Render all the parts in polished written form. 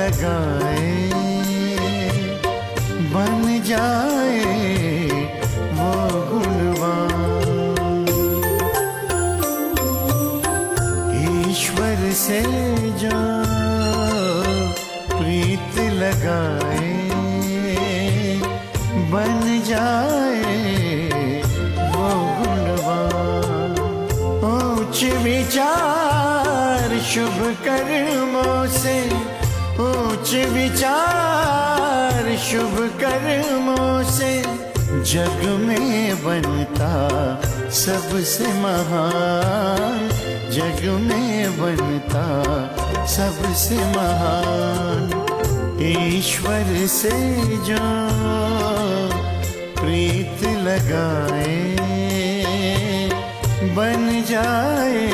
लगाए बन जाए वो गुणवान। ईश्वर से जो प्रीत लगाए बन जाए वो गुणवान। उच्च विचार शुभ कर्मों से, उच्च विचार शुभ कर्मों से जग में बनता सबसे महान, जग में बनता सबसे महान। ईश्वर से जो प्रीत लगाए बन जाए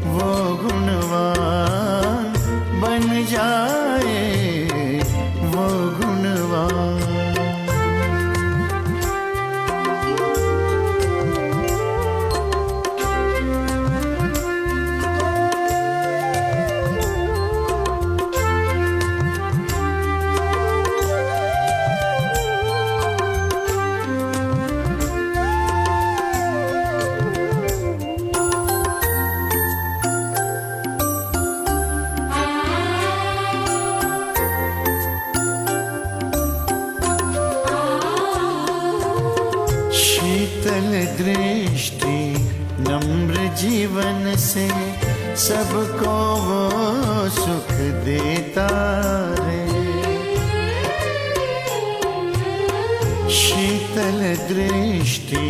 वो गुणवान, बन जाए वो गुणवान। शीतल दृष्टि नम्र जीवन से सबको वो सुख देता रे। शीतल दृष्टि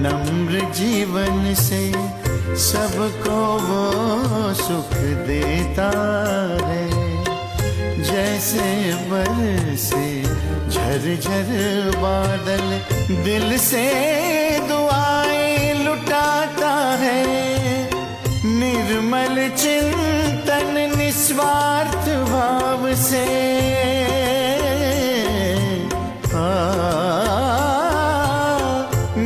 नम्र जीवन से सबको वो सुख देता रे। जैसे बरसे झरझर बादल दिल से दुआएं लुटाता है। निर्मल चिंतन निस्वार्थ भाव से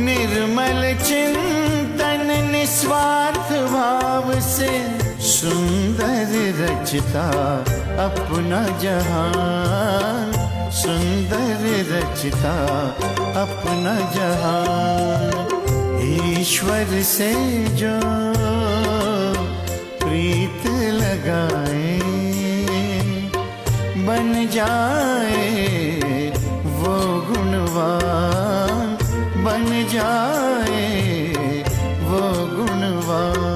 निर्मल चिंतन निस्वार्थ भाव से सुंदर रचता अपना जहान, सुंदर रचता अपना जहान। ईश्वर से जो प्रीत लगाए बन जाए वो गुणवान, बन जाए वो गुणवान।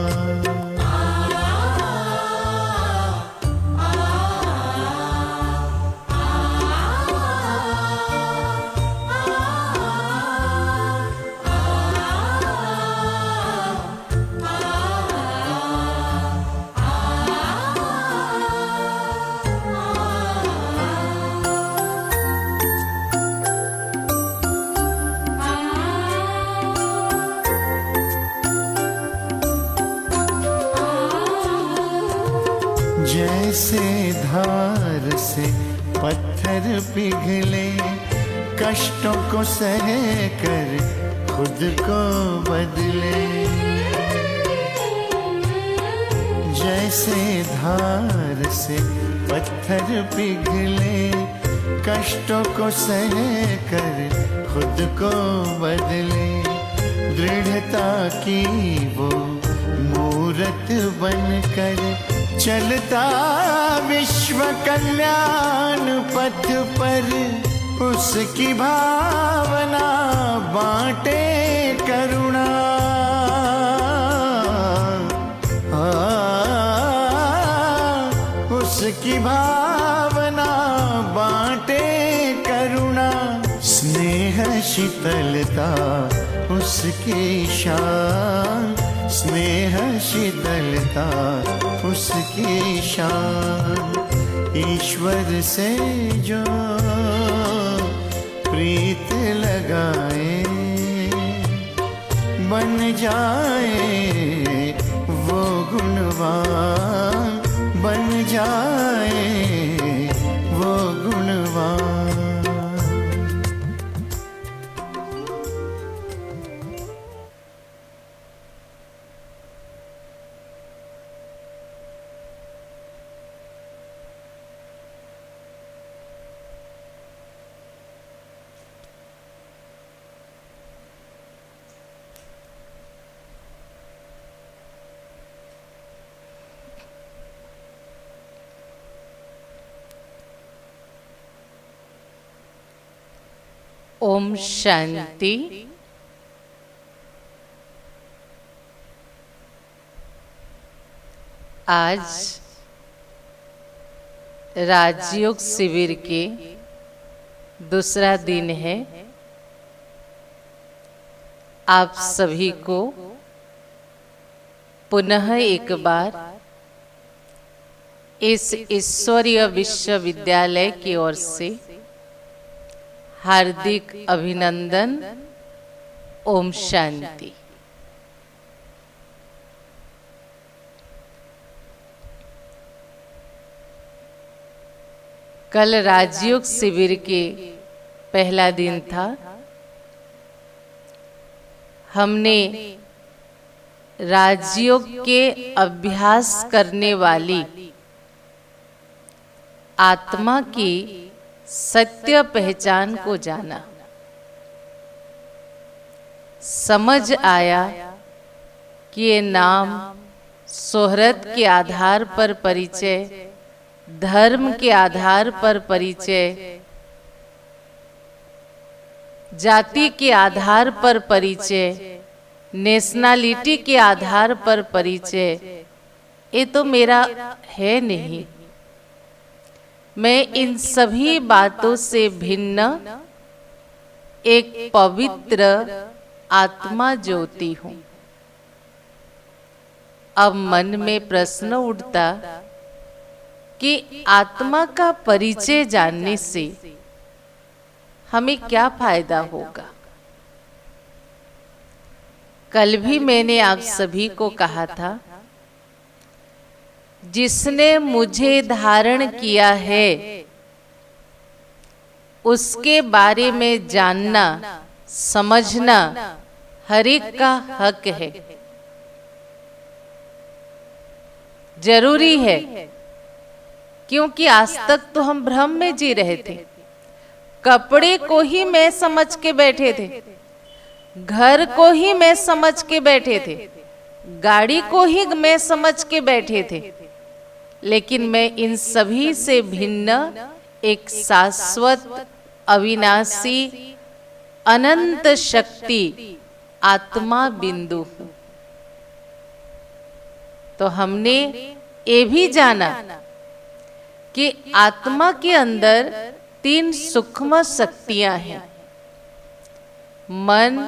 जैसे धार से पत्थर पिघले, कष्टों को सह कर खुद को बदले। जैसे धार से पत्थर पिघले, कष्टों को सह कर खुद को बदले। दृढ़ता की वो मूरत बनकर चलता विश्व कल्याण पथ पर, उसकी भावना बांटे करुणा। उसकी भावना बांटे करुणा। स्नेह शीतलता उसकी शान, स्नेह शीतलता उसकी शान। ईश्वर से जो प्रीत लगाए बन जाए वो गुणवान, बन जाए वो गुणवान। ओम शांति। आज राजयोग शिविर के दूसरा दिन है। आप सभी को पुनः एक बार इस ईश्वरीय विश्वविद्यालय की ओर से हार्दिक अभिनंदन। ओम शांति। कल राजयोग शिविर के पहला दिन था। हमने राजयोग के अभ्यास करने वाली आत्मा की सत्य पहचान को जाना। समझ आया कि ये नाम शोहरत के आधार पर परिचय, धर्म के आधार पर परिचय, जाति के आधार पर परिचय, नेशनलिटी के आधार पर परिचय, ये तो मेरा है नहीं। मैं इन सभी बातों से भिन्न एक पवित्र आत्मा ज्योति हूं। अब मन में प्रश्न उठता कि आत्मा का परिचय जानने से हमें क्या फायदा होगा। कल भी मैंने आप सभी को कहा था, जिसने मुझे धारण किया है उसके बारे में जानना, समझना हर एक का हक है, जरूरी है। क्योंकि आज तक तो हम भ्रम में जी रहे थे। कपड़े को ही मैं समझ के बैठे थे, घर को ही मैं समझ के बैठे थे, गाड़ी को ही मैं समझ के बैठे थे। लेकिन मैं इन सभी से भिन्न एक शाश्वत, अविनाशी, अनंत शक्ति आत्मा बिंदु हूं। तो हमने ये भी जाना कि आत्मा के अंदर 3 सूक्ष्म शक्तियां हैं, मन,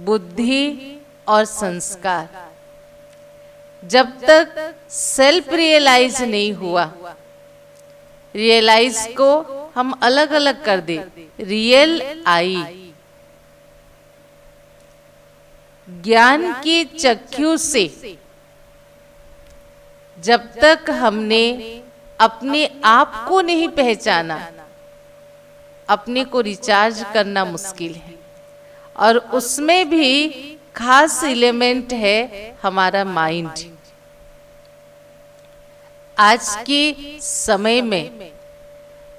बुद्धि और संस्कार। जब तक सेल्फ रियलाइज नहीं हुआ, रियलाइज को हम अलग अलग कर दे, रियल आई, ज्ञान की चक्षु से जब तक हमने अपने आप को नहीं पहचाना, अपने को रिचार्ज करना मुश्किल है। और उसमें भी खास एलिमेंट है हमारा माइंड। आज के समय में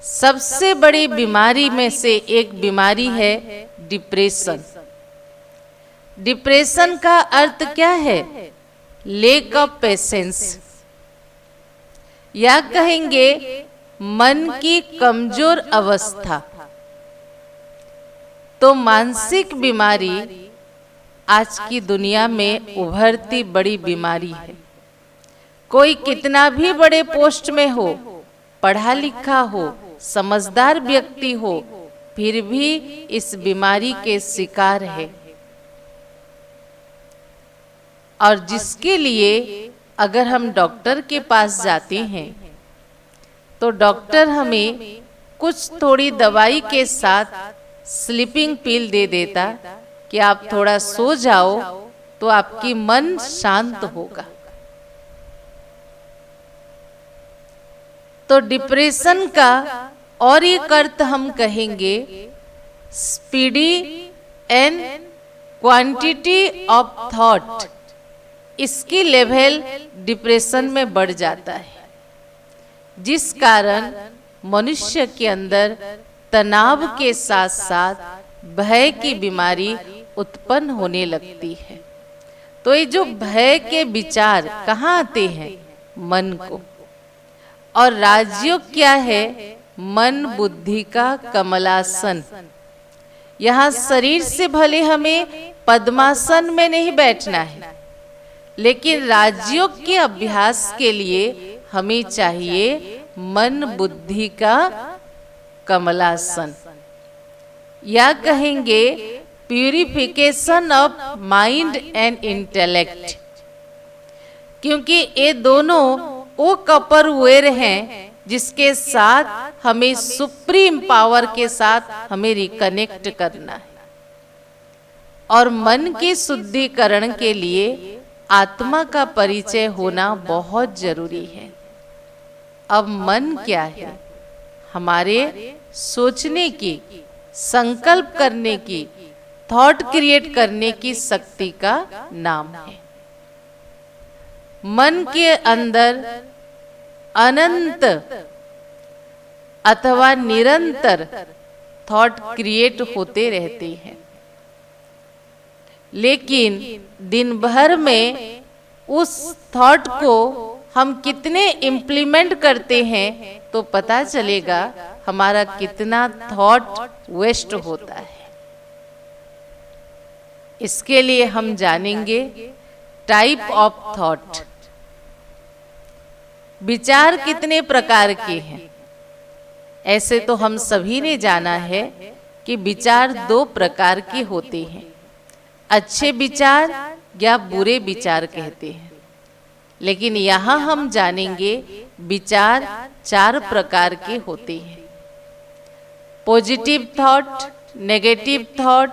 सबसे बड़ी बीमारी में से एक बीमारी है डिप्रेशन। डिप्रेशन का अर्थ क्या है? लेक ऑफ पेशेंस, या कहेंगे मन की कमजोर अवस्था। तो मानसिक बीमारी आज की दुनिया में उभरती बड़ी बीमारी है। कोई कितना भी बड़े पोस्ट में हो, पढ़ा लिखा हो, समझदार व्यक्ति हो, फिर भी इस बीमारी के शिकार है। और जिसके लिए अगर हम डॉक्टर के पास जाते हैं तो डॉक्टर हमें कुछ थोड़ी दवाई के साथ स्लीपिंग पिल दे देता कि आप थोड़ा सो जाओ तो आपकी मन शांत होगा। तो डिप्रेशन का और एक अर्थ हम कहेंगे speedy and quantity of thought. इसकी लेवल डिप्रेशन में बढ़ जाता है, जिस कारण मनुष्य के अंदर तनाव के साथ साथ भय की बीमारी उत्पन्न होने लगती है। तो ये जो भय के विचार कहाँ आते हैं? मन को। और राजयोग क्या है? मन बुद्धि का कमलासन। यहाँ शरीर से भले हमें पद्मासन में नहीं बैठना है, लेकिन राजयोग के अभ्यास के लिए हमें चाहिए मन बुद्धि का कमलासन, या कहेंगे purification of mind and intellect, क्योंकि ये दोनों वो कपरवेयर हैं जिसके साथ हमें सुप्रीम पावर के साथ हमें रिकनेक्ट करना है। और मन के शुद्धिकरण के लिए आत्मा का परिचय होना बहुत जरूरी है। अब मन क्या है? हमारे सोचने की, संकल्प करने की, थॉट क्रिएट करने की शक्ति का नाम है। मन के अंदर अनंत अथवा निरंतर थॉट क्रिएट होते रहते हैं, लेकिन दिन भर में उस थॉट को हम कितने इम्प्लीमेंट करते हैं तो पता चलेगा हमारा कितना थॉट वेस्ट होता है। इसके लिए हम जानेंगे टाइप ऑफ थॉट। विचार कितने प्रकार के हैं? ऐसे तो हम सभी ने जाना है कि विचार दो प्रकार के होते हैं, अच्छे विचार या बुरे विचार कहते हैं। लेकिन यहाँ हम जानेंगे विचार चार प्रकार के होते हैं: positive thought, negative thought,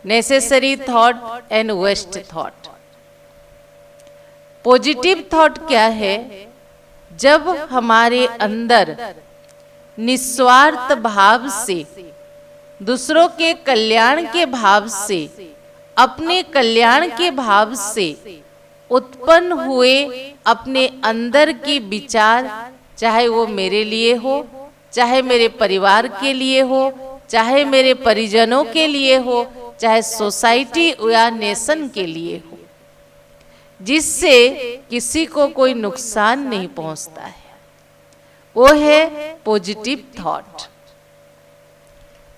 necessary thought and waste thought. Positive thought क्या है? जब हमारे अंदर निस्वार्थ भाव से, दूसरों के कल्याण के भाव से, अपने कल्याण के भाव से उत्पन्न हुए अपने अंदर की विचार, चाहे वो मेरे लिए हो, चाहे मेरे परिवार के लिए हो, चाहे मेरे परिजनों के लिए हो, चाहे सोसाइटी या नेशन के लिए हो, जिससे किसी को कोई नुकसान नहीं पहुंचता है, वो है पॉजिटिव थॉट।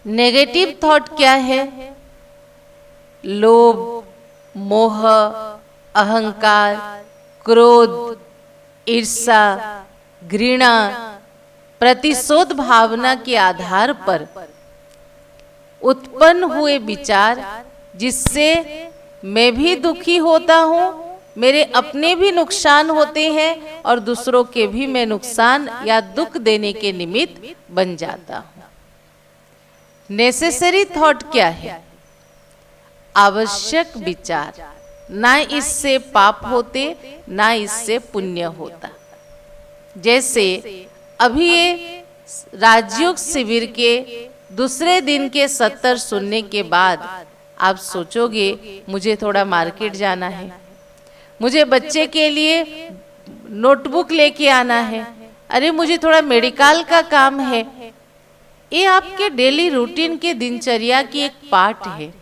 नेगेटिव थॉट क्या है? लोभ, मोह, अहंकार, क्रोध, ईर्ष्या, घृणा, प्रतिशोध भावना के आधार पर उत्पन्न हुए विचार, जिससे मैं भी दुखी होता हूँ, मेरे अपने भी नुकसान होते हैं और दूसरों के भी मैं नुकसान या दुख देने के निमित्त बन जाता हूँ। नेसेसरी थॉट क्या है? आवश्यक विचार, ना इससे पाप होते ना इससे पुण्य होता। जैसे अभी ये राजयोग शिविर के दूसरे दिन के 70 सुनने के बाद आप सोचोगे मुझे थोड़ा मार्केट जाना है, मुझे बच्चे के लिए नोटबुक लेके आना है, अरे मुझे थोड़ा मेडिकल का काम है। ये आपके डेली रूटीन के दिनचर्या की एक पार्ट है।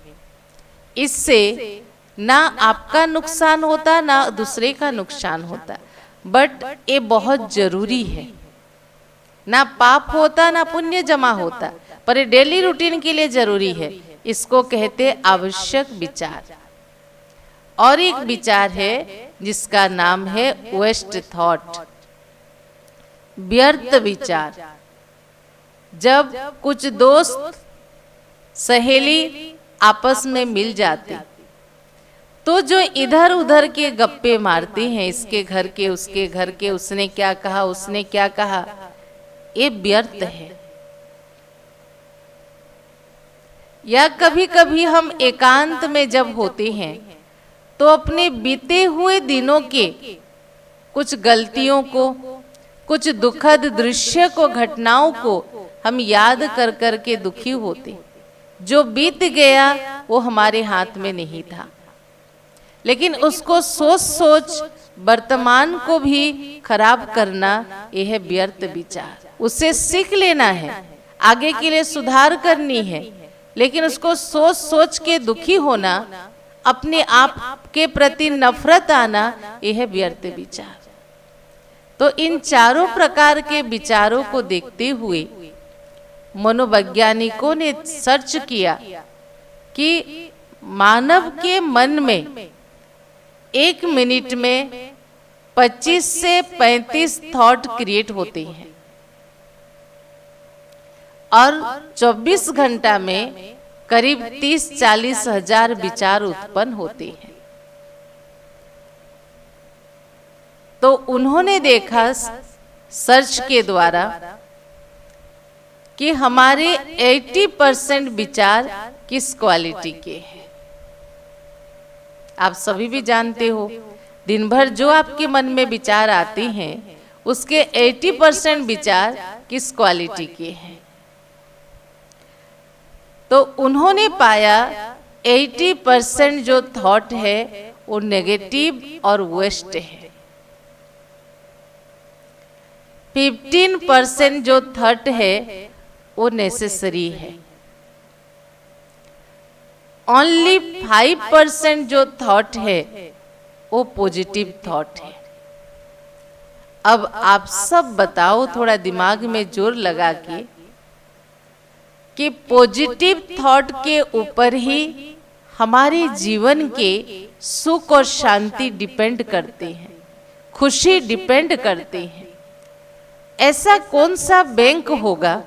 इससे ना आपका नुकसान होता ना दूसरे का नुकसान होता, बट ये बहुत जरूरी है। ना पाप होता ना पुण्य जमा होता, पर ये डेली रूटीन के लिए जरूरी है। इसको कहते आवश्यक विचार। और एक विचार है जिसका नाम है वेस्ट थॉट, व्यर्थ विचार। जब कुछ दोस्त सहेली आपस में मिल जाते तो जो इधर उधर के गप्पे मारते हैं, इसके घर के, उसके घर के, उसने क्या कहा, उसने क्या कहा, ये व्यर्थ है। या कभी कभी हम एकांत में जब होते हैं तो अपने बीते हुए दिनों के कुछ गलतियों को, कुछ दुखद दृश्य को, घटनाओं को हम याद कर कर के दुखी होते। जो बीत गया वो हमारे हाथ में नहीं था, लेकिन उसको सोच सोच वर्तमान को भी खराब करना, यह है व्यर्थ विचार। उससे सीख लेना है, आगे के लिए सुधार करनी है, लेकिन उसको सोच सोच के दुखी होना, अपने आप के प्रति नफरत आना, यह है व्यर्थ विचार। तो इन चारों प्रकार के विचारों को देखते हुए मनोवैज्ञानिकों ने सर्च किया कि मानव के मन में 1 मिनट में 25 से 35 थॉट क्रिएट होते हैं और 24 घंटा में करीब 30-40 हजार विचार उत्पन्न होते हैं। तो उन्होंने देखा सर्च के द्वारा कि हमारे 80% विचार किस क्वालिटी के हैं। आप सभी भी जानते हो, दिन भर जो आपके मन में विचार आते हैं उसके 80% विचार किस क्वालिटी के हैं। तो उन्होंने पाया 80% जो थॉट है वो नेगेटिव और वेस्ट है। 15% जो थॉट है वो नेसेसरी है। ओनली 5% जो थॉट है वो पॉजिटिव थॉट है। अब आप सब बताओ, थोड़ा दिमाग में जोर लगा के, कि पॉजिटिव थॉट के ऊपर ही हमारे जीवन के सुख और शांति डिपेंड करते हैं, खुशी डिपेंड करते हैं। ऐसा कौन सा बैंक होगा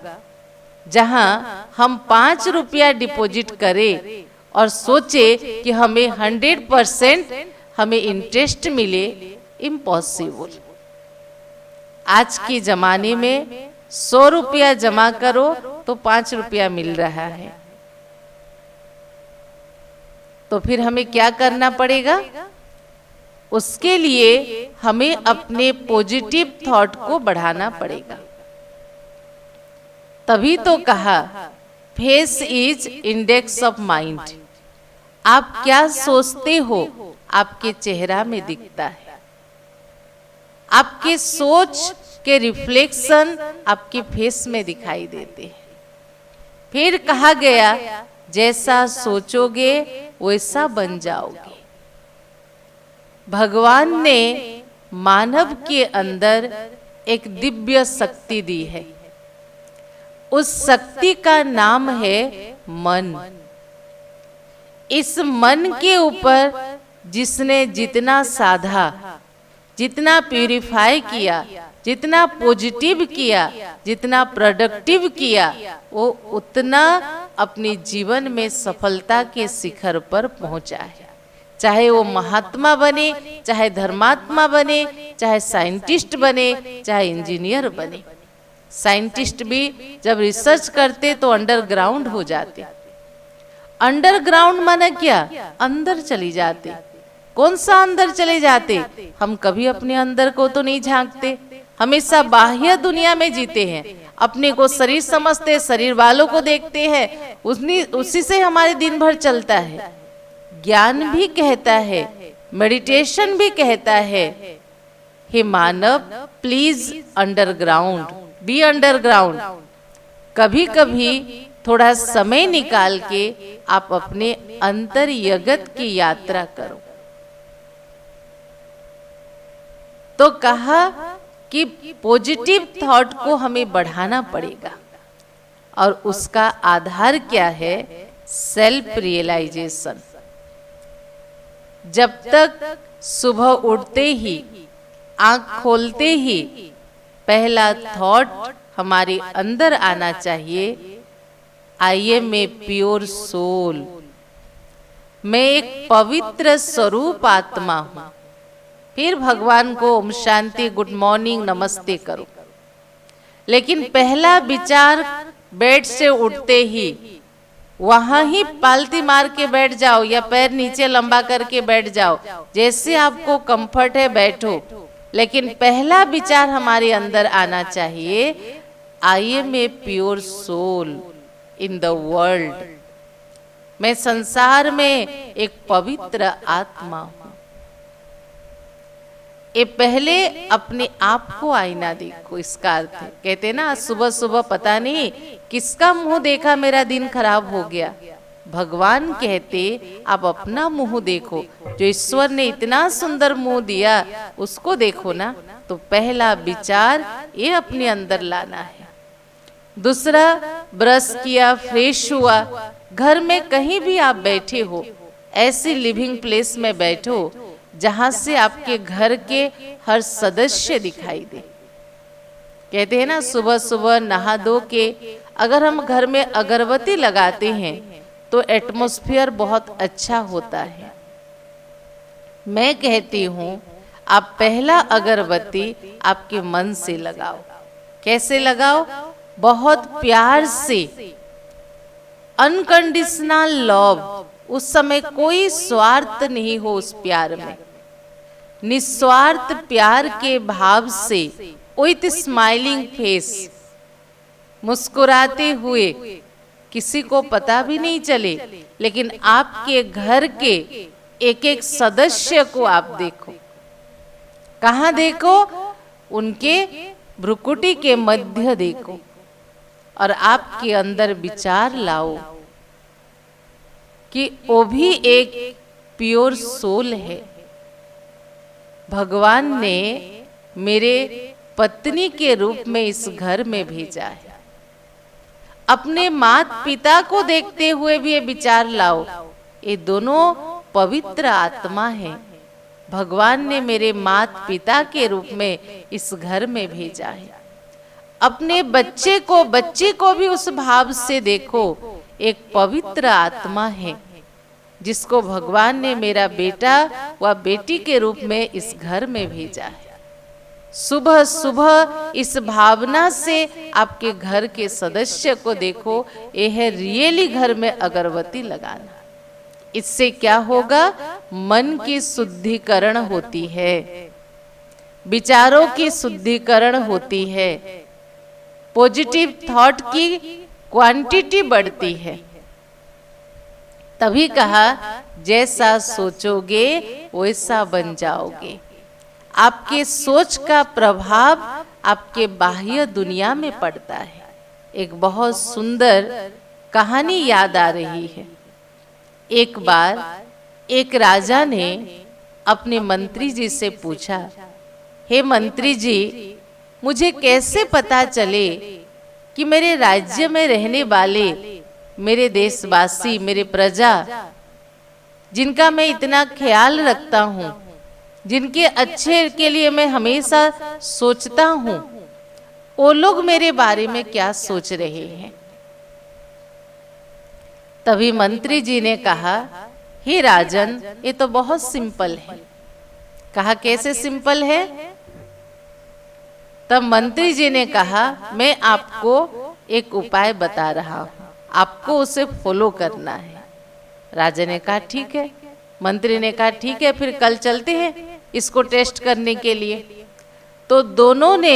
जहां हम 5 रुपया डिपॉजिट करें और सोचे कि हमें 100% हमें इंटरेस्ट मिले? इम्पॉसिबल। आज के जमाने में 100 रुपया जमा करो तो 5 रुपया मिल रहा है। तो फिर हमें क्या करना पड़ेगा? उसके लिए हमें अपने पॉजिटिव थॉट को बढ़ाना पड़ेगा। तभी तो कहा face is index of mind. आप क्या सोचते हो आपके चेहरा में दिखता है। आपके सोच के रिफ्लेक्शन आपके फेस में दिखाई देते हैं। फिर कहा गया जैसा सोचोगे वैसा बन जाओगे। भगवान ने मानव के अंदर एक दिव्य शक्ति दी है। उस शक्ति का नाम है मन। इस मन के ऊपर जिसने जितना साधा, जितना प्यूरिफाई किया, जितना पॉजिटिव किया, जितना प्रोडक्टिव किया, वो उतना अपने जीवन में सफलता के शिखर पर पहुंचा है। चाहे वो महात्मा बने, चाहे धर्मात्मा बने, चाहे साइंटिस्ट बने, चाहे इंजीनियर बने। साइंटिस्ट भी जब रिसर्च करते तो अंडरग्राउंड हो जाते। अंडरग्राउंड माना क्या? अंदर चली जाते। कौन सा अंदर चले जाते? हम कभी अपने अंदर को तो नहीं झांकते, हमेशा बाह्य दुनिया में जीते हैं। अपने को शरीर समझते, शरीर वालों को देखते हैं, उसी से हमारे दिन भर चलता है। ज्ञान भी कहता है, मेडिटेशन भी कहता है, हे मानव प्लीज अंडरग्राउंड, बी अंडरग्राउंड। कभी कभी थोड़ा समय निकाल के आप अपने अंतर जगत की यात्रा करो। तो कहा कि पॉजिटिव थॉट को हमें बढ़ाना पड़ेगा और उसका आधार क्या है? Self realisation. जब तक सुबह उठते ही, आंख खोलते ही पहला थॉट हमारे अंदर आना चाहिए, I am a pure soul. मैं एक पवित्र स्वरूप आत्मा हूं। फिर भगवान को ओम शांति, गुड मॉर्निंग, नमस्ते करो। लेकिन पहला विचार बेड से उठते ही वहां ही पालती मार के बैठ जाओ या पैर नीचे लंबा करके बैठ जाओ, जैसे आपको कंफर्ट है बैठो। लेकिन पहला विचार हमारे अंदर आना चाहिए, I am a pure soul in the world. मैं संसार में एक पवित्र आत्मा हूं। ये पहले अपने आप को आईना देखो, इसका अर्थ है। कहते ना सुबह सुबह पता नहीं किसका मुंह देखा मेरा दिन खराब हो गया। भगवान कहते आप अपना मुंह देखो, जो ईश्वर ने इतना सुंदर मुंह दिया उसको देखो ना। तो पहला विचार ये अपने अंदर लाना है। दूसरा, ब्रश किया, फ्रेश हुआ, घर में कहीं भी आप बैठे हो, ऐसी लिविंग प्लेस में बैठो जहां से आपके घर के हर सदस्य दिखाई दे। कहते हैं ना, सुबह सुबह नहा धो के अगर हम घर में अगरबत्ती लगाते हैं तो एटमॉस्फेयर बहुत अच्छा होता है। मैं कहती हूँ आप पहला अगरबत्ती आपके मन से लगाओ। कैसे लगाओ? बहुत प्यार से, अनकंडीशनल लव। उस समय कोई स्वार्थ नहीं हो उस प्यार में, निस्वार्थ प्यार के भाव से, विथ स्माइलिंग फेस, मुस्कुराते हुए, किसी को पता भी नहीं चले, लेकिन आपके घर के एक एक सदस्य को आप देखो। कहाँ देखो? उनके भ्रुकुटी के मध्य देखो और आपके अंदर विचार लाओ कि वो भी एक प्योर सोल है। भगवान ने मेरे पत्नी के रूप में इस घर में भेजा है। अपने माता पिता को देखते हुए भी ये विचार लाओ, ये दोनों पवित्र आत्मा है। भगवान ने मेरे माता पिता के रूप में इस घर में भेजा है। अपने बच्चे को भी उस भाव से देखो, एक पवित्र आत्मा है जिसको भगवान ने मेरा बेटा व बेटी के रूप में इस घर में भेजा है। सुबह सुबह इस भावना से आपके घर के सदस्य को देखो। यह है रियली घर में अगरबत्ती लगाना। इससे क्या होगा? मन की शुद्धिकरण होती है, विचारों की शुद्धिकरण होती है, पॉजिटिव थॉट की क्वांटिटी बढ़ती है। तभी कहा, जैसा सोचोगे वैसा बन जाओगे। आपके सोच का प्रभाव आपके बाह्य दुनिया में पड़ता है। एक बहुत सुंदर कहानी याद आ रही है। एक बार एक राजा ने अपने मंत्री जी से पूछा, हे मंत्री जी, मुझे कैसे पता चले कि मेरे राज्य में रहने वाले मेरे देशवासी, मेरे प्रजा, जिनका मैं इतना ख्याल रखता हूँ, जिनके अच्छे के लिए मैं हमेशा सोचता हूँ, वो लोग मेरे बारे में क्या सोच रहे हैं? तभी मंत्री जी ने कहा, हे राजन, ये तो बहुत सिंपल है। कहा, कैसे सिंपल है? तब मंत्री जी ने कहा, मैं आपको एक उपाय बता रहा हूँ, आपको उसे फॉलो करना है। राजा ने कहा, ठीक है। मंत्री ने कहा, ठीक है, फिर कल चलते हैं इसको टेस्ट करने के लिए। तो दोनों ने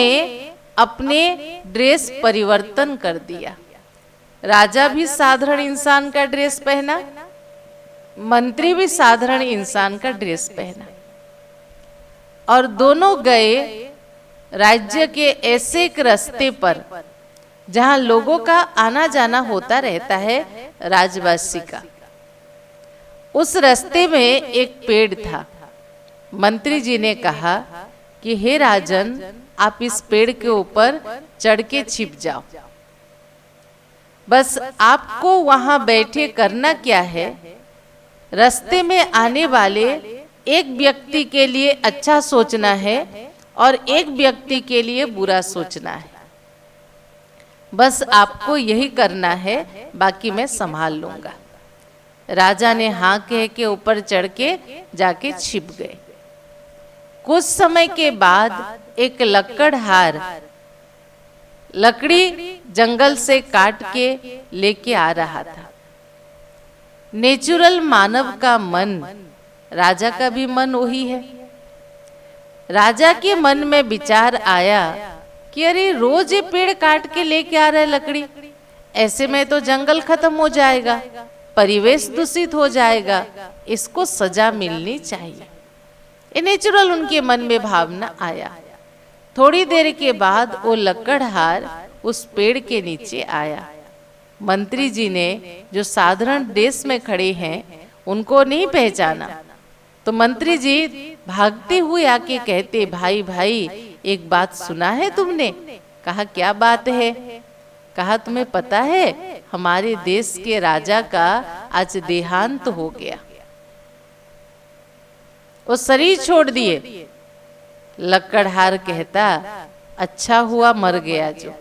अपने ड्रेस परिवर्तन कर दिया। राजा भी साधारण इंसान का ड्रेस पहना, मंत्री भी साधारण इंसान का ड्रेस पहना, और दोनों गए राज्य के ऐसे एक रास्ते पर जहां लोगों का आना जाना होता रहता है, राजवासी का। उस रास्ते में एक पेड़ था। मंत्री जी ने कहा कि हे राजन, आप इस पेड़ के ऊपर चढ़ के छिप जाओ। बस आपको वहां बैठे करना क्या है, रास्ते में आने वाले एक व्यक्ति के लिए अच्छा सोचना है और एक व्यक्ति के लिए बुरा सोचना है। बस आपको यही करना है, बाकी मैं संभाल लूंगा। राजा ने हाँ कह के ऊपर चढ़ के जाके छिप गए। कुछ समय के बाद एक लकड़हार लकड़ी जंगल से काट के लेके आ रहा था। नेचुरल मानव का मन, राजा का भी मन वही है। राजा के मन में विचार आया कि अरे रोज ये पेड़ काट के लेके आ रहा है लकड़ी, ऐसे में तो जंगल खत्म हो जाएगा, परिवेश दूषित हो जाएगा, इसको सजा मिलनी चाहिए। ये नेचुरल उनके मन में भावना आया। थोड़ी देर के बाद वो लकड़हार उस पेड़ के नीचे आया। मंत्री जी ने, जो साधारण ड्रेस में खड़े हैं, उनको नहीं पहचाना। तो मंत्री जी भागते हुए आके कहते, भाई भाई, एक बात सुना है तुमने? कहा, क्या बात है? कहा, तुम्हें पता है हमारे देश के राजा का आज देहांत हो गया। वो शरीर छोड़ दिए। लकड़हार कहता, अच्छा हुआ मर गया जो,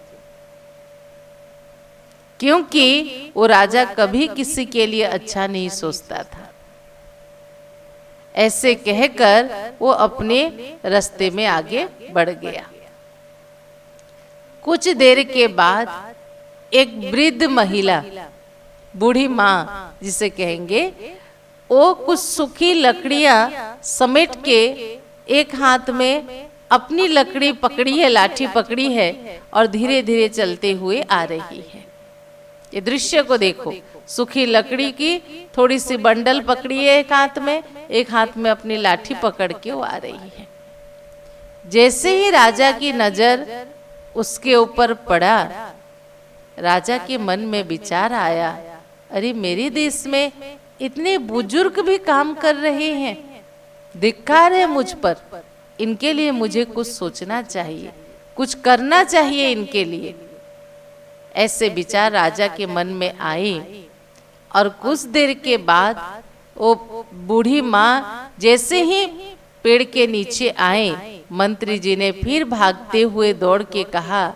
क्योंकि वो राजा कभी किसी के लिए अच्छा नहीं सोचता था। ऐसे कहकर वो अपने रास्ते में आगे बढ़ गया। कुछ देर के बाद एक वृद्ध महिला, बूढ़ी माँ जिसे कहेंगे, वो कुछ सूखी लकड़ियां समेट के एक हाथ में अपनी लकड़ी पकड़ी है, लाठी पकड़ी है और धीरे धीरे चलते हुए आ रही है। ये दृश्य को देखो, सूखी लकड़ी की थोड़ी सी बंडल पकड़ी है एक हाथ में, एक हाथ में अपनी लाठी पकड़ के वो आ रही है। जैसे ही राजा की नजर उसके ऊपर पड़ा, राजा के मन में विचार आया, अरे मेरे देश में इतने बुजुर्ग भी काम कर रहे हैं, धिक्कार है मुझ पर, इनके लिए मुझे कुछ सोचना चाहिए, कुछ करना चाहिए इनके लिए। ऐसे विचार राजा के मन में आए और कुछ देर के बाद वो बूढ़ी माँ जैसे ही पेड़ के नीचे आए, मंत्री जी ने फिर भागते हुए दौड़ के कहा,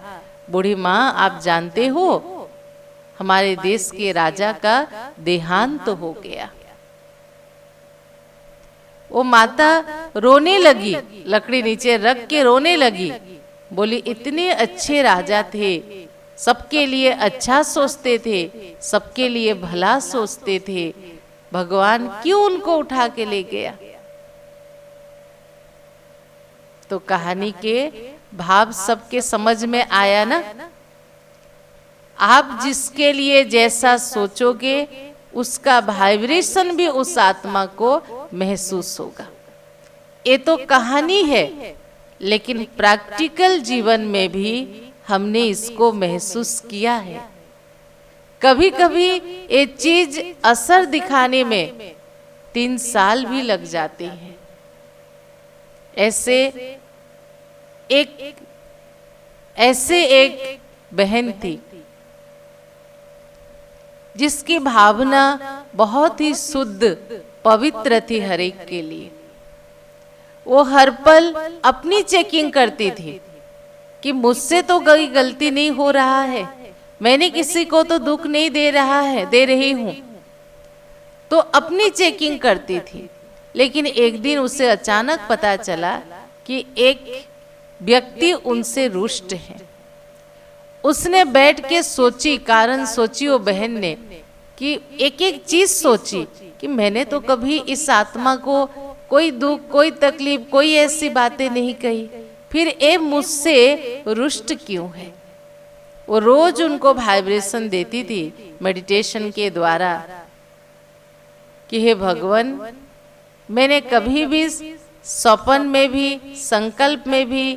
बूढ़ी माँ आप जानते हो हमारे देश के राजा का देहांत हो गया। वो माता रोने लगी, लकड़ी नीचे रख के रोने लगी, बोली इतने अच्छे राजा थे, सबके लिए अच्छा सोचते थे, सबके लिए भला सोचते थे, भगवान क्यों उनको उठा के ले गया। तो कहानी के भाव सबके समझ में आया ना। आप जिसके लिए जैसा सोचोगे उसका वाइब्रेशन भी उस आत्मा को महसूस होगा। ये तो कहानी है, लेकिन प्रैक्टिकल जीवन में भी हमने इसको महसूस किया है। कभी कभी ये चीज असर दिखाने में 3 साल भी लग जाते हैं। ऐसे एक बहन थी जिसकी भावना बहुत ही शुद्ध पवित्र थी हर एक के लिए। वो हर पल अपनी चेकिंग करती थी कि मुझसे तो कोई गलती नहीं हो रहा है, मैंने किसी को तो दुख नहीं दे रही हूं, तो अपनी चेकिंग करती थी। लेकिन एक दिन उसे अचानक पता चला कि एक व्यक्ति उनसे रुष्ट है। उसने बैठ के सोची, कारण सोची वो बहन ने, कि एक एक चीज सोची कि मैंने तो कभी इस आत्मा को कोई दुख, कोई तकलीफ, कोई ऐसी बातें नहीं कही, फिर ये मुझसे रुष्ट क्यों है। वो रोज उनको वाइब्रेशन देती थी मेडिटेशन के द्वारा कि हे भगवान, मैंने कभी भी स्वप्न में भी, संकल्प में भी,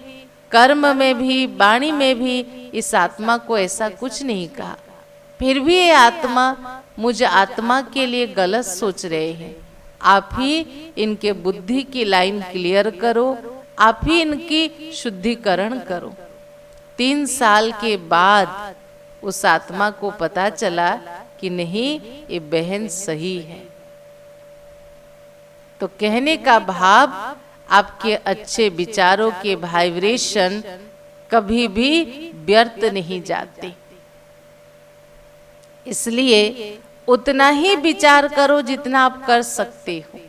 कर्म में भी, वाणी में भी इस आत्मा को ऐसा कुछ नहीं कहा, फिर भी ये आत्मा मुझ आत्मा के लिए गलत सोच रहे हैं। आप ही इनके बुद्धि की लाइन क्लियर करो, आप ही इनकी शुद्धिकरण करो। 3 साल के बाद उस आत्मा को पता चला कि नहीं, ये बहन सही है। तो कहने का भाव, आपके अच्छे विचारों के वाइब्रेशन कभी भी व्यर्थ नहीं जाते। इसलिए उतना ही विचार करो जितना आप कर सकते हो।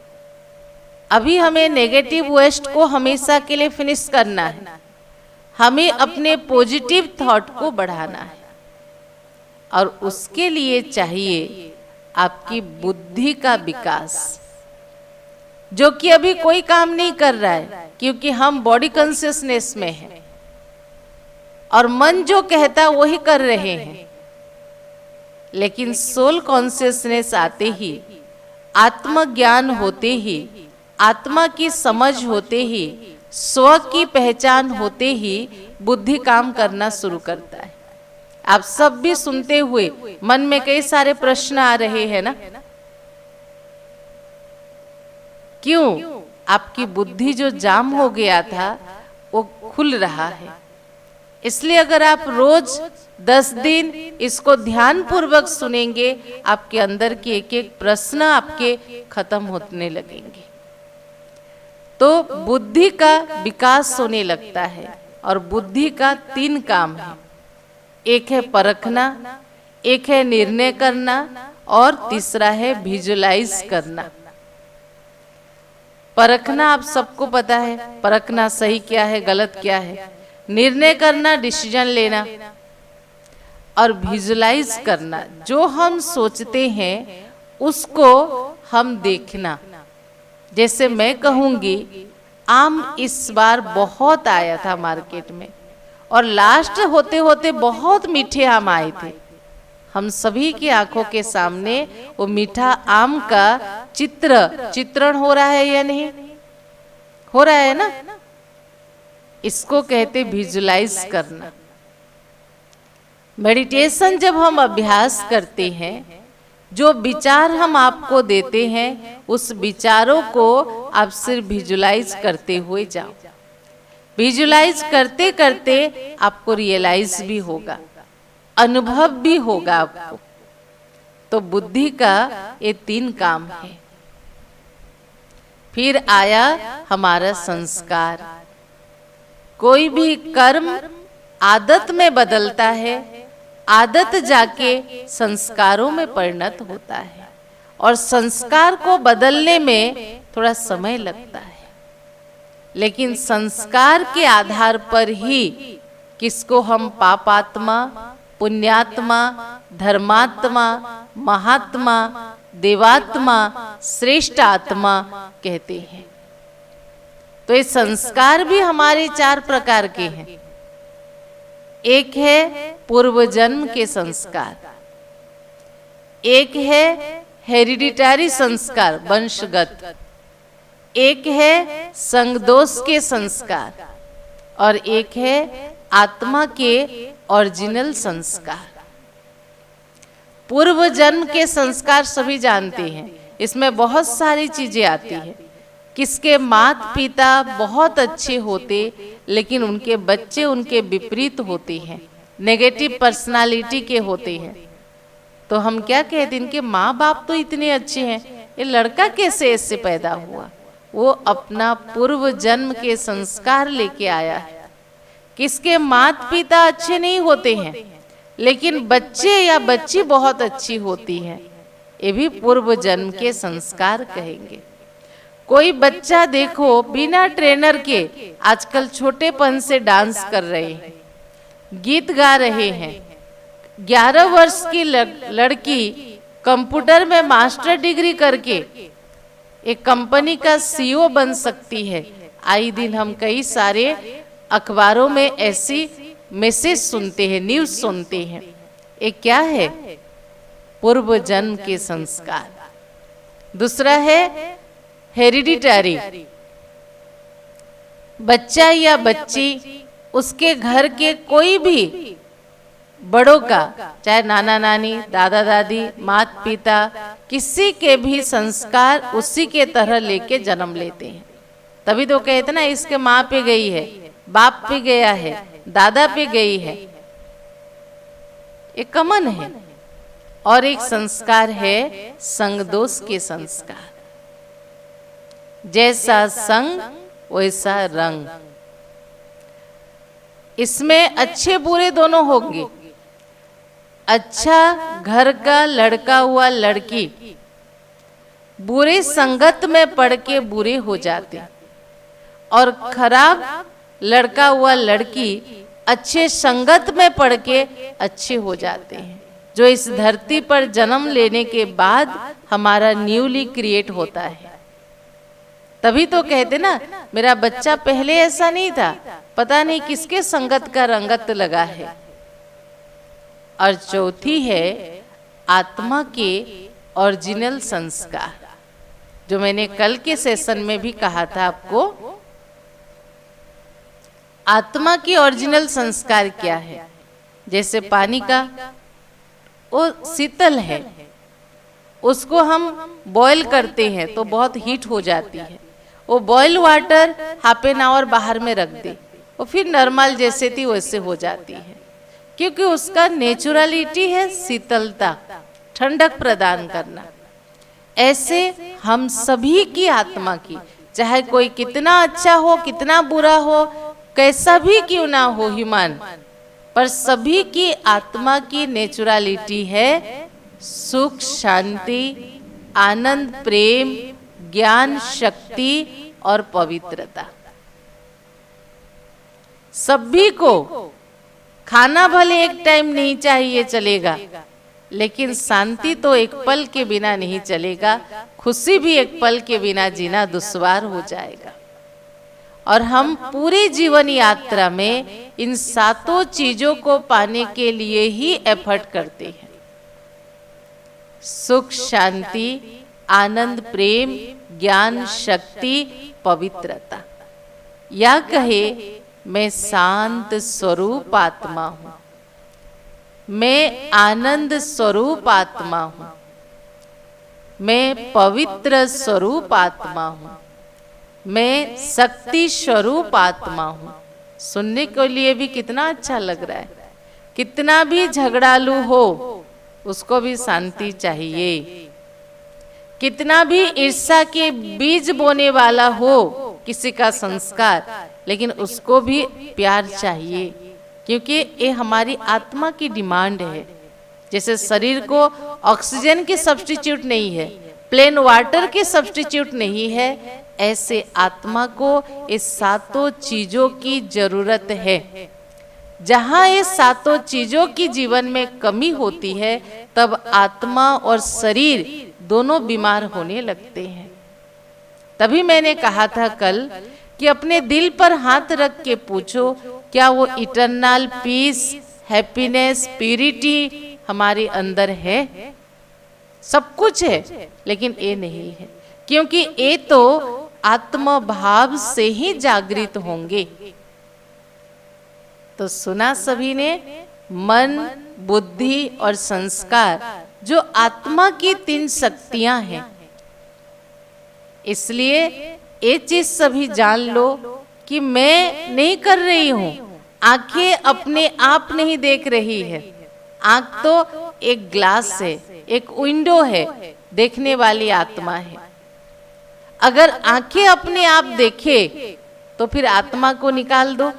अभी हमें नेगेटिव वेस्ट को हमेशा के लिए फिनिश करना है, हमें अपने पॉजिटिव थॉट को बढ़ाना है, और उसके लिए चाहिए आपकी बुद्धि का विकास, जो कि अभी कोई काम नहीं कर रहा है, क्योंकि हम बॉडी कॉन्शियसनेस में हैं और मन जो कहता है वही कर रहे हैं। लेकिन सोल कॉन्शियसनेस आते ही, आत्मज्ञान होते ही, आत्मा की समझ होते ही, स्व की पहचान होते ही बुद्धि काम करना शुरू करता है। आप सब भी सुनते हुए मन में कई सारे प्रश्न आ रहे हैं ना, क्यों? आपकी बुद्धि जो जाम हो गया था वो खुल रहा है। इसलिए अगर आप रोज 10 दिन इसको ध्यान पूर्वक सुनेंगे, आपके अंदर के एक एक प्रश्न आपके खत्म होने लगेंगे, तो बुद्धि का विकास होने लगता है। और बुद्धि का 3 काम है, एक है परखना, एक है निर्णय करना और तीसरा है विजुलाइज करना। परखना आप सबको पता है, परखना सही क्या है गलत क्या है, निर्णय करना डिसीजन लेना, और विजुलाइज करना जो हम सोचते हैं उसको हम देखना। जैसे मैं कहूंगी आम इस बार बहुत आया था मार्केट में, और लास्ट होते होते बहुत मीठे आम आए थे। हम सभी की आंखों के सामने वो मीठा आम का चित्रण हो रहा है या नहीं हो रहा है ना? इसको कहते विजुलाइज करना। मेडिटेशन जब हम अभ्यास करते हैं, जो विचार हम आपको देते हैं उस विचारों को आप सिर्फ विजुलाइज करते हुए जाओ। विजुलाइज करते करते आपको रियलाइज भी होगा, अनुभव भी होगा आपको। तो बुद्धि का ये 3 काम है। फिर आया हमारा संस्कार। कोई भी कर्म आदत में बदलता है, आदत जाके संस्कारों में परिणत होता है, और संस्कार को बदलने में थोड़ा समय लगता है। लेकिन संस्कार के आधार पर ही किसको हम पापात्मा, पुण्यात्मा, धर्मात्मा, महात्मा, देवात्मा, श्रेष्ठ आत्मा कहते हैं। तो ये संस्कार भी हमारे 4 प्रकार के हैं। एक है पूर्व जन्म के संस्कार, एक है हेरिडिटरी संस्कार वंशगत, एक है संगदोष के संस्कार, और एक है आत्मा के ओरिजिनल संस्कार। पूर्व जन्म के संस्कार सभी जानते हैं, इसमें बहुत सारी चीजें आती हैं। किसके माता पिता बहुत अच्छे होते लेकिन उनके बच्चे उनके विपरीत होते हैं, नेगेटिव पर्सनालिटी के होते हैं, तो हम क्या कहते हैं इनके माँ बाप तो इतने अच्छे हैं, ये लड़का कैसे इससे पैदा हुआ? वो अपना पूर्व जन्म के संस्कार लेके आया है। किसके माता पिता अच्छे नहीं होते हैं लेकिन बच्चे या बच्ची बहुत अच्छी होती हैं, ये भी पूर्व जन्म के संस्कार कहेंगे। कोई बच्चा देखो बिना ट्रेनर के आजकल छोटेपन से डांस कर रहे हैं, गीत गा रहे हैं। 11 वर्ष की लड़की कंप्यूटर में मास्टर डिग्री करके एक कंपनी का सीईओ बन सकती है। आए दिन हम कई सारे अखबारों में ऐसी मैसेज सुनते हैं, न्यूज सुनते हैं। ये क्या है? पूर्व जन्म के संस्कार। दूसरा है हेरिडिटरी। बच्चा या बच्ची उसके घर के कोई भी बड़ों का, चाहे नाना नानी, दादा दादी, माता पिता, किसी के भी संस्कार उसी के तरह लेके जन्म लेते हैं। तभी तो कहते ना इसके माँ पे गई है, बाप पे गया है, दादा पे गई है, ये कॉमन है। और एक संस्कार है संगदोष के संस्कार। जैसा संग वैसा रंग। इसमें अच्छे बुरे दोनों होंगे। अच्छा घर का लड़का हुआ लड़की बुरे संगत में पड़ के बुरे हो जाते, और खराब लड़का हुआ लड़की अच्छे संगत में पड़ के अच्छे हो जाते हैं। जो इस धरती पर जन्म लेने के बाद हमारा न्यूली क्रिएट होता है। तभी तो कहते ना मेरा बच्चा पहले ऐसा नहीं था, पता नहीं किसके संगत का रंगत लगा है। और चौथी है आत्मा के ओरिजिनल संस्कार, जो मैंने कल के सेशन में भी कहा था आपको। आत्मा की ओरिजिनल संस्कार क्या है? जैसे पानी का वो शीतल है, उसको हम बॉईल करते हैं तो बहुत हीट हो जाती है। वो boil water half an hour बाहर में रख दे, वो फिर नॉर्मल जैसे थी वैसे हो जाती है, क्योंकि उसका नेचुरलिटी है शीतलता, ठंडक प्रदान करना। ऐसे हम सभी की आत्मा की, चाहे कोई कितना अच्छा हो, कितना बुरा हो, कैसा भी क्यों ना हो ह्यूमन, पर सभी की आत्मा की नेचुरलिटी है सुख, शांति, आनंद, प्रेम, ज्ञान, शक्ति और पवित्रता। सभी को खाना भले एक टाइम नहीं चाहिए चलेगा, लेकिन शांति तो एक पल के बिना नहीं चलेगा, खुशी भी एक पल के बिना जीना दुश्वार हो जाएगा। और हम पूरी जीवन यात्रा में इन सातों चीजों को पाने के लिए ही एफर्ट करते हैं। सुख, शांति, आनंद, प्रेम, ज्ञान, शक्ति, पवित्रता। या कहे मैं शांत स्वरूप आत्मा हूं, मैं आनंद स्वरूप आत्मा हूं, मैं पवित्र स्वरूप आत्मा हूं, मैं शक्ति स्वरूप आत्मा हूं। सुनने के लिए भी कितना अच्छा लग रहा है। कितना भी झगड़ालू हो उसको भी शांति चाहिए, कितना भी ईर्ष्या के बीज बोने वाला हो किसी का संस्कार, लेकिन उसको भी प्यार चाहिए, क्योंकि ये हमारी आत्मा की डिमांड है। जैसे शरीर को ऑक्सीजन के सब्स्टिट्यूट नहीं है, प्लेन वाटर के सब्स्टिट्यूट नहीं है, ऐसे आत्मा को इस सातों चीजों की जरूरत है। जहाँ ये सातों चीजों की जीवन में कमी होती है, तब आत्मा और शरीर दोनों बीमार होने लगते हैं। तभी मैंने कहा था कल कि अपने दिल पर हाथ रख के पूछो, क्या वो इटर्नल पीस, हैप्पीनेस, प्यूरिटी हमारे अंदर है? सब कुछ है, लेकिन ये नहीं है, क्योंकि ये तो आत्म भाव से ही जागृत होंगे। तो सुना सभी ने, मन, बुद्धि और संस्कार जो आत्मा की 3 शक्तियां हैं। इसलिए ये चीज सभी जान लो कि मैं नहीं कर रही हूं, आंखें अपने आप नहीं देख रही है। आंख तो एक ग्लास है, एक विंडो है, देखने वाली आत्मा है। अगर आंखें अपने आप देखे तो फिर आत्मा को निकाल दो,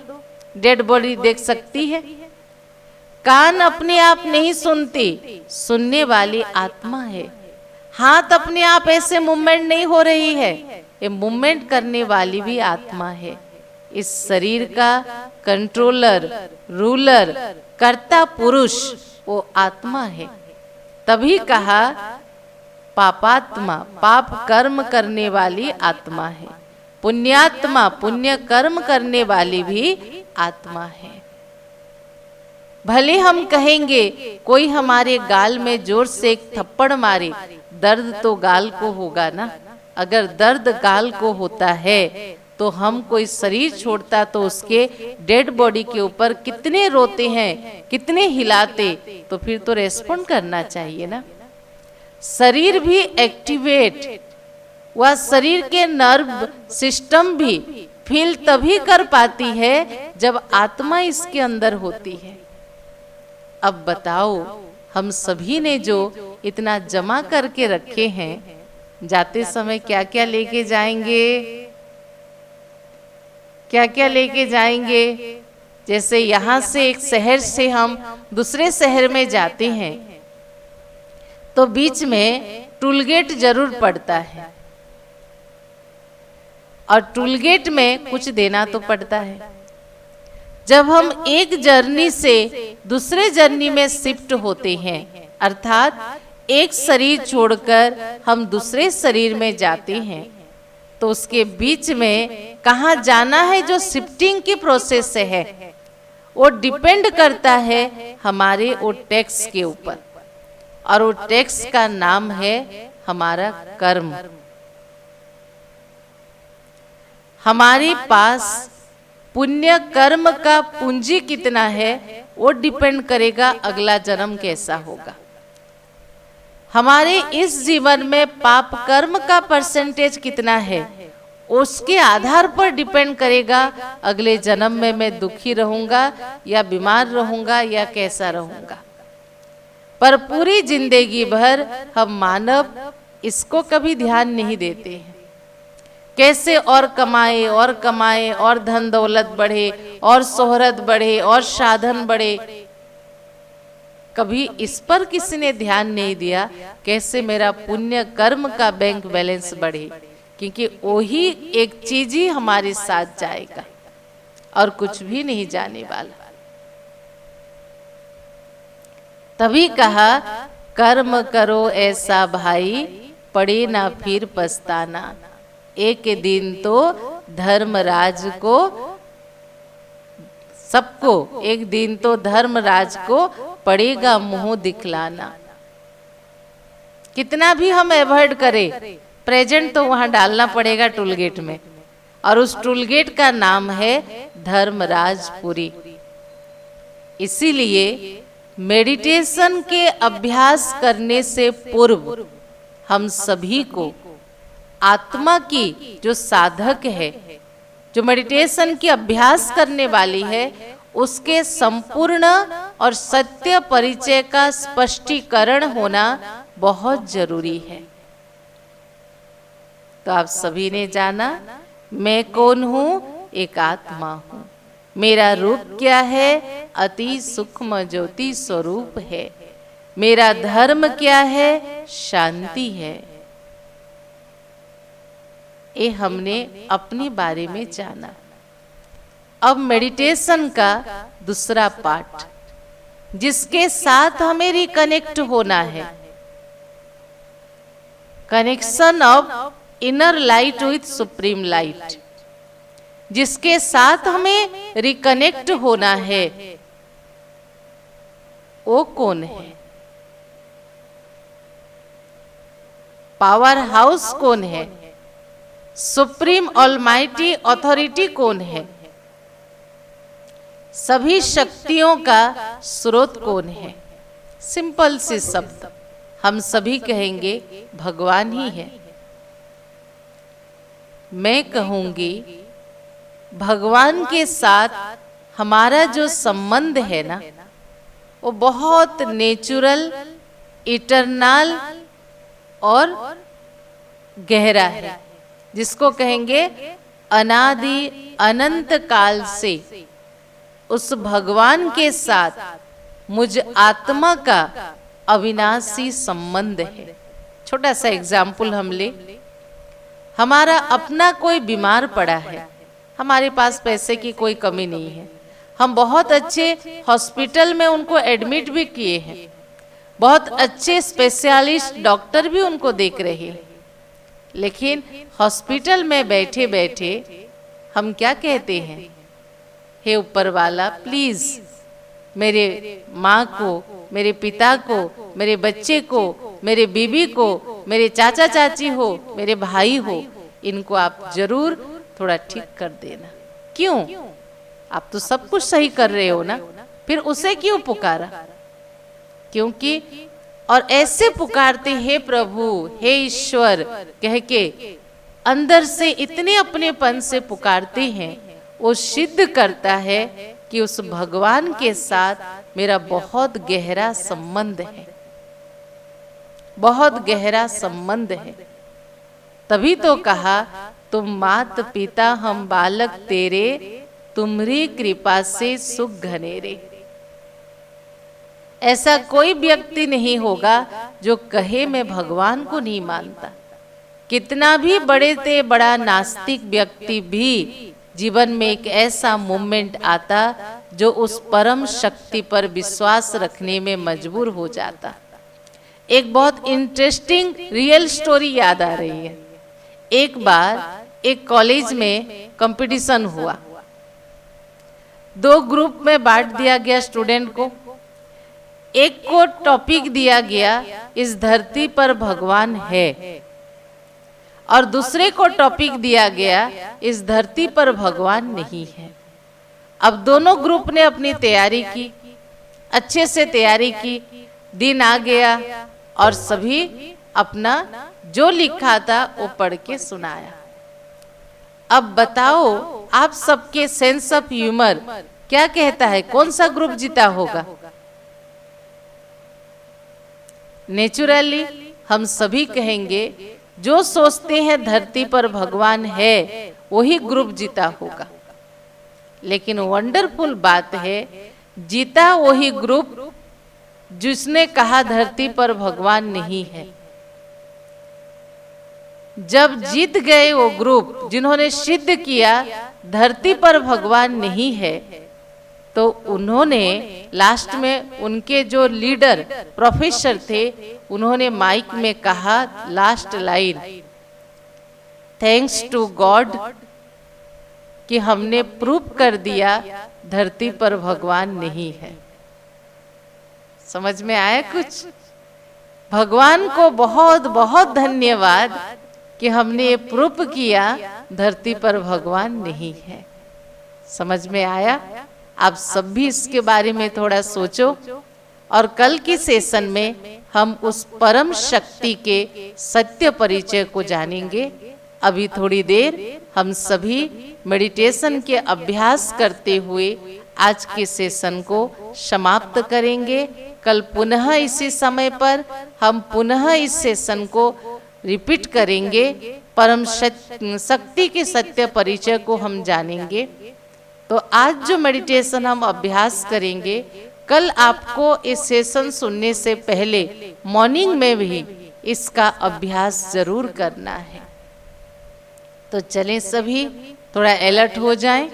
डेड बॉडी देख सकती है। कान अपने आप नहीं सुनती, सुनने वाली आत्मा है। हाथ अपने आप ऐसे मूवमेंट नहीं हो रही है, ये मूवमेंट करने वाली भी आत्मा है। इस शरीर का कंट्रोलर, रूलर, कर्ता पुरुष वो आत्मा है। तभी कहा पापात्मा, पाप कर्म करने वाली आत्मा है। पुण्यात्मा, पुण्य कर्म करने वाली भी आत्मा है। भले हम कहेंगे कोई हमारे गाल में जोर से एक थप्पड़ मारे, दर्द तो गाल को होगा ना। अगर दर्द गाल को होता है तो हम कोई शरीर छोड़ता तो उसके डेड बॉडी के ऊपर कितने रोते हैं, कितने हिलाते, तो फिर तो रेस्पॉन्ड करना चाहिए ना। शरीर भी एक्टिवेट, वह शरीर के नर्व सिस्टम भी फील तभी कर पाती है जब आत्मा इसके अंदर होती है। अब बताओ, हम सभी ने जो इतना जमा करके रखे हैं, जाते समय क्या क्या लेके जाएंगे? क्या क्या लेके जाएंगे? जैसे यहाँ से एक शहर से हम दूसरे शहर में जाते हैं तो बीच में टूल गेट जरूर पड़ता है, और टूल गेट में कुछ देना तो पड़ता है। जब हम एक जर्नी से दूसरे जर्नी में शिफ्ट होते हैं, अर्थात एक शरीर छोड़कर हम दूसरे शरीर में जाते हैं, तो उसके बीच में कहाँ जाना है, जो शिफ्टिंग की प्रोसेस से है, वो डिपेंड करता है हमारे वो टैक्स के ऊपर, और वो टैक्स का नाम है हमारा कर्म। हमारे पास पुण्य कर्म का पूंजी कितना है वो डिपेंड करेगा अगला जन्म कैसा होगा। हमारे इस जीवन में पाप कर्म का परसेंटेज कितना है उसके आधार पर डिपेंड करेगा अगले जन्म में मैं दुखी रहूंगा या बीमार रहूंगा या कैसा रहूंगा। पर पूरी जिंदगी भर हम मानव इसको कभी ध्यान नहीं देते हैं, कैसे और कमाए और धन दौलत बढ़े और शोहरत बढ़े और साधन बढ़े। कभी इस पर किसी ने ध्यान नहीं दिया कैसे मेरा पुण्य कर्म का बैंक बैलेंस बढ़े, क्योंकि वही एक चीज ही हमारे साथ जाएगा और कुछ भी नहीं जाने वाला। तभी कहा कर्म करो ऐसा भाई, पड़े ना फिर पछताना। एक दिन तो धर्मराज को, सबको एक दिन तो धर्मराज को पड़ेगा मुंह दिखलाना। कितना भी हम अवॉइड करें, प्रेजेंट तो वहां डालना पड़ेगा टूलगेट में, और उस टूलगेट का नाम है धर्मराजपुरी। इसीलिए मेडिटेशन के अभ्यास करने से पूर्व हम सभी को आत्मा की जो साधक है, जो मेडिटेशन की अभ्यास करने वाली है, उसके संपूर्ण और सत्य परिचय का स्पष्टीकरण होना बहुत जरूरी है। तो आप सभी ने जाना मैं कौन हूं, एक आत्मा हूं। मेरा रूप क्या है, अति सूक्ष्म ज्योति स्वरूप है। मेरा धर्म क्या है, शांति है। ये हमने अपने बारे में जाना। अब मेडिटेशन का दूसरा पार्ट, जिसके साथ हमें रिकनेक्ट होना है, connection of inner light with supreme light, जिसके साथ हमें रिकनेक्ट होना है, वो कौन है? पावर हाउस कौन है? सुप्रीम ऑलमाइटी अथॉरिटी कौन है? सभी शक्तियों का स्रोत कौन है? सिंपल सी शब्द हम सभी कहेंगे भगवान ही है। मैं कहूंगी भगवान के साथ हमारा जो संबंध है ना, वो बहुत नेचुरल, इटरनल और गहरा है, जिसको कहेंगे अनादि अनंत काल से उस भगवान के साथ मुझ आत्मा का अविनाशी संबंध है। छोटा सा एग्जाम्पल हम ले, हमारा अपना कोई बीमार पड़ा है, हमारे पास पैसे की कोई कमी नहीं है, हम बहुत अच्छे हॉस्पिटल में उनको एडमिट भी किए हैं, बहुत अच्छे स्पेशलिस्ट डॉक्टर भी उनको देख रहे हैं, लेकिन हॉस्पिटल में बैठे बैठे हम क्या कहते हैं, हे ऊपर वाला प्लीज मेरे माँ को, मेरे पिता को, मेरे बच्चे को, मेरे बीबी को, मेरे चाचा चाची हो, मेरे भाई हो, इनको आप जरूर थोड़ा ठीक कर देना। क्यों? आप तो सब कुछ सही कर रहे हो ना, फिर उसे क्यों पुकारा? क्योंकि और ऐसे पुकारते हे प्रभु, हे ईश्वर कह के अंदर से इतने अपनेपन से पुकारते हैं, वो सिद्ध करता है कि उस भगवान के साथ मेरा बहुत गहरा संबंध है, बहुत गहरा संबंध है। तभी तो कहा तुम मात पिता हम बालक तेरे, तुम्हारी कृपा से सुख घनेरे। ऐसा कोई व्यक्ति नहीं होगा जो कहे मैं भगवान को नहीं मानता। कितना भी बड़े से बड़ा नास्तिक व्यक्ति भी जीवन में एक ऐसा मोमेंट आता जो उस परम शक्ति पर विश्वास रखने में मजबूर हो जाता। एक बहुत इंटरेस्टिंग रियल स्टोरी याद आ रही है। एक बार एक कॉलेज में कंपटीशन हुआ, 2 ग्रुप में बांट दिया गया स्टूडेंट को। एक को टॉपिक दिया गया इस धरती पर भगवान है, और दूसरे को टॉपिक दिया गया इस धरती पर भगवान नहीं है। अब दोनों ग्रुप ने अपनी तैयारी की, अच्छे से तैयारी की, दिन आ गया और सभी अपना जो लिखा था वो पढ़ के सुनाया। अब बताओ आप सबके सेंस ऑफ ह्यूमर क्या कहता है, कौन सा ग्रुप जीता होगा? नेचुरली हम सभी कहेंगे जो सोचते हैं धरती पर भगवान है वही ग्रुप जीता होगा। लेकिन वंडरफुल बात है, जीता वही ग्रुप जिसने कहा धरती पर भगवान नहीं है। जब जीत गए वो ग्रुप जिन्होंने सिद्ध किया धरती पर भगवान नहीं है, तो उन्होंने लास्ट में उनके जो लीडर प्रोफेसर थे उन्होंने माइक में कहा last line, thanks to God कि हमने प्रूव कर दिया धरती पर भगवान नहीं है। समझ में आया कुछ? भगवान को बहुत बहुत धन्यवाद कि हमने ये प्रूफ किया धरती पर भगवान नहीं है। समझ में आया? आप सब भी इसके बारे में थोड़ा सोचो और कल की सेशन में हम उस परम शक्ति के सत्य परिचय को जानेंगे। अभी थोड़ी देर हम सभी मेडिटेशन के अभ्यास करते हुए आज के सेशन को समाप्त करेंगे। कल पुनः इसी समय पर हम पुनः इस सेशन को रिपीट करेंगे। परम शक्ति के सत्य परिचय को हम जानेंगे। तो आज जो मेडिटेशन हम अभ्यास करेंगे, कल आपको इस सेशन सुनने से पहले मॉर्निंग में भी इसका अभ्यास जरूर करना है। तो चलें सभी थोड़ा अलर्ट हो जाएं,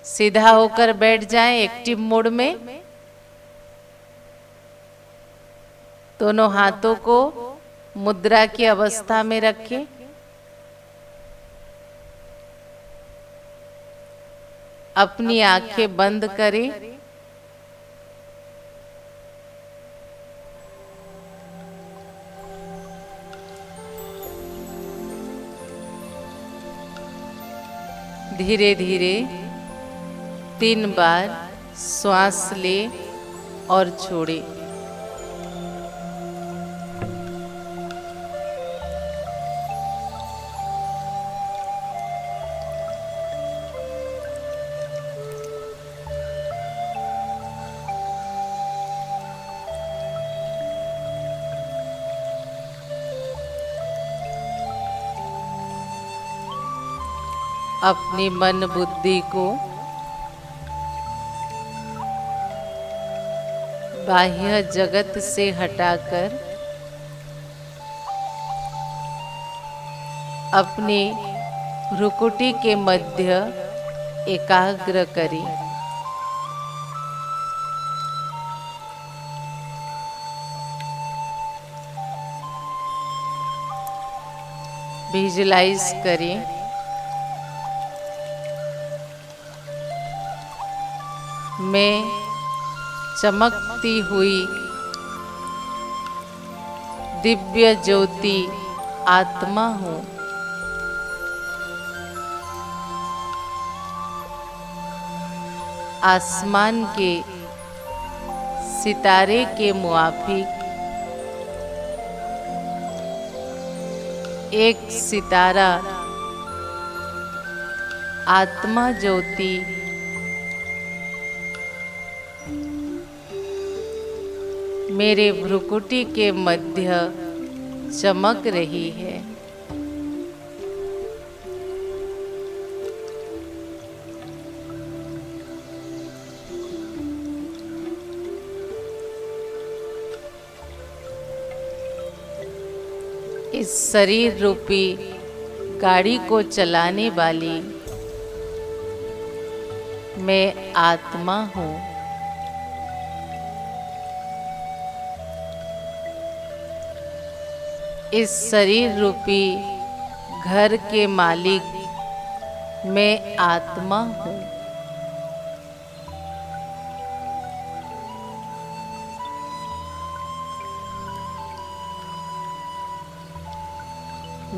सीधा होकर बैठ जाएं एक्टिव मोड में। दोनों हाथों को मुद्रा की अवस्था में रखें। अपनी आंखें बंद करें। धीरे धीरे 3 बार श्वास ले और छोड़े। अपनी मन बुद्धि को बाह्य जगत से हटाकर अपनी भ्रुकुटी के मध्य एकाग्र करें। विजुलाइज करें मैं चमकती हुई दिव्य ज्योति आत्मा हूँ। आसमान के सितारे के मुआफिक एक सितारा आत्मा ज्योति मेरे भ्रुकुटी के मध्य चमक रही है। इस शरीर रूपी गाड़ी को चलाने वाली मैं आत्मा हूँ। इस शरीर रूपी घर के मालिक मैं आत्मा हूँ।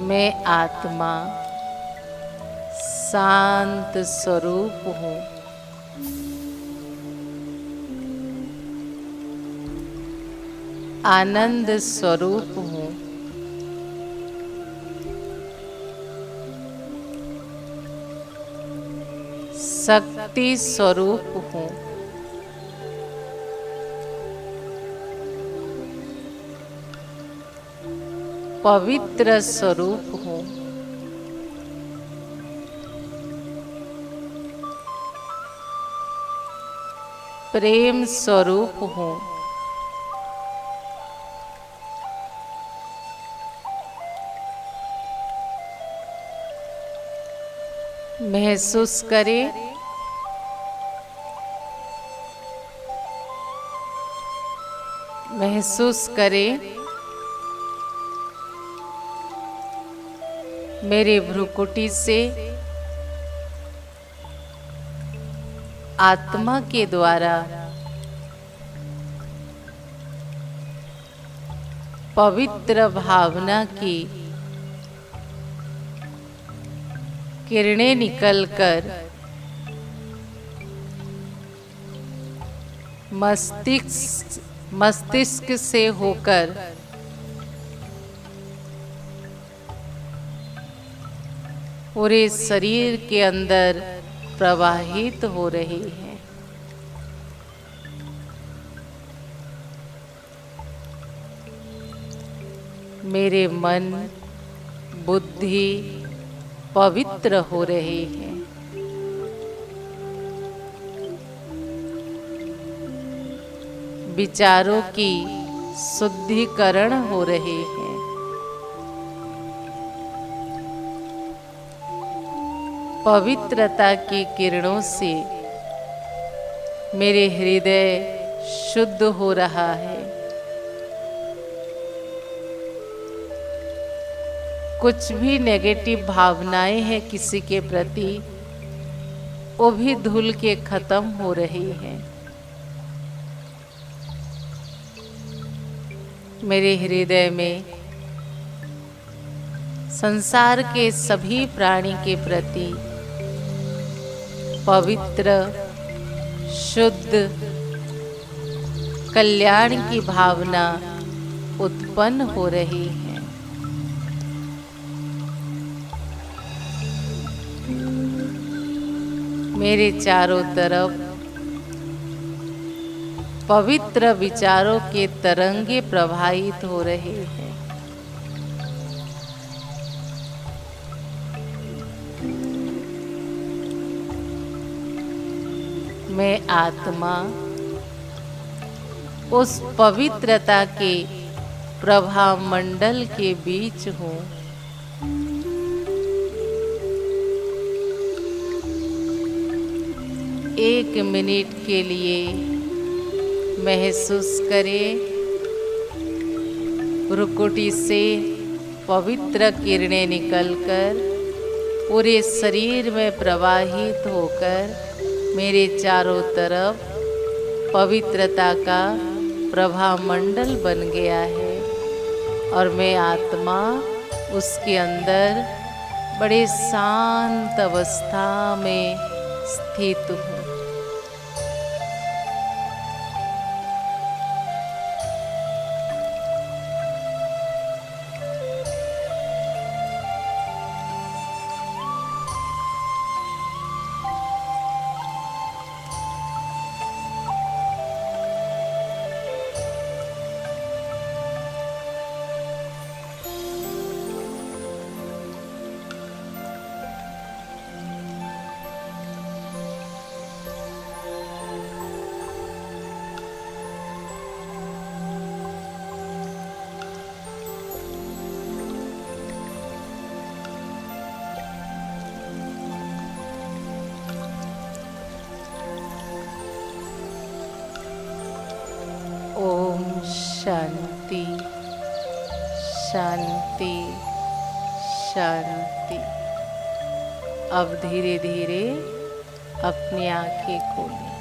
मैं आत्मा शांत स्वरूप हूँ। आनंद स्वरूप हूँ। शक्ति स्वरूप हूँ। पवित्र स्वरूप हूँ। प्रेम स्वरूप हूँ। महसूस करें महसूस करें मेरे भ्रुकुटी से आत्मा के द्वारा पवित्र भावना की किरणें निकलकर मस्तिष्क से होकर पूरे शरीर के अंदर प्रवाहित हो रही है। मेरे मन बुद्धि पवित्र हो रहे हैं। विचारों की शुद्धिकरण हो रहे हैं। पवित्रता की किरणों से मेरे हृदय शुद्ध हो रहा है। कुछ भी नेगेटिव भावनाएं हैं किसी के प्रति, वो भी धुल के खत्म हो रही हैं। मेरे हृदय में संसार के सभी प्राणी के प्रति पवित्र, शुद्ध, कल्याण की भावना उत्पन्न हो रही है। मेरे चारों तरफ पवित्र विचारों के तरंगे प्रवाहित हो रहे हैं। मैं आत्मा उस पवित्रता के प्रभाव मंडल के बीच हूँ। एक मिनट के लिए महसूस करें, भ्रुकुटी से पवित्र किरणें निकलकर पूरे शरीर में प्रवाहित होकर मेरे चारों तरफ पवित्रता का प्रभा मंडल बन गया है और मैं आत्मा उसके अंदर बड़े शांत अवस्था में स्थित हूँ। ओम शांति शांति शांति। अब धीरे धीरे अपनी आंखें खोलें।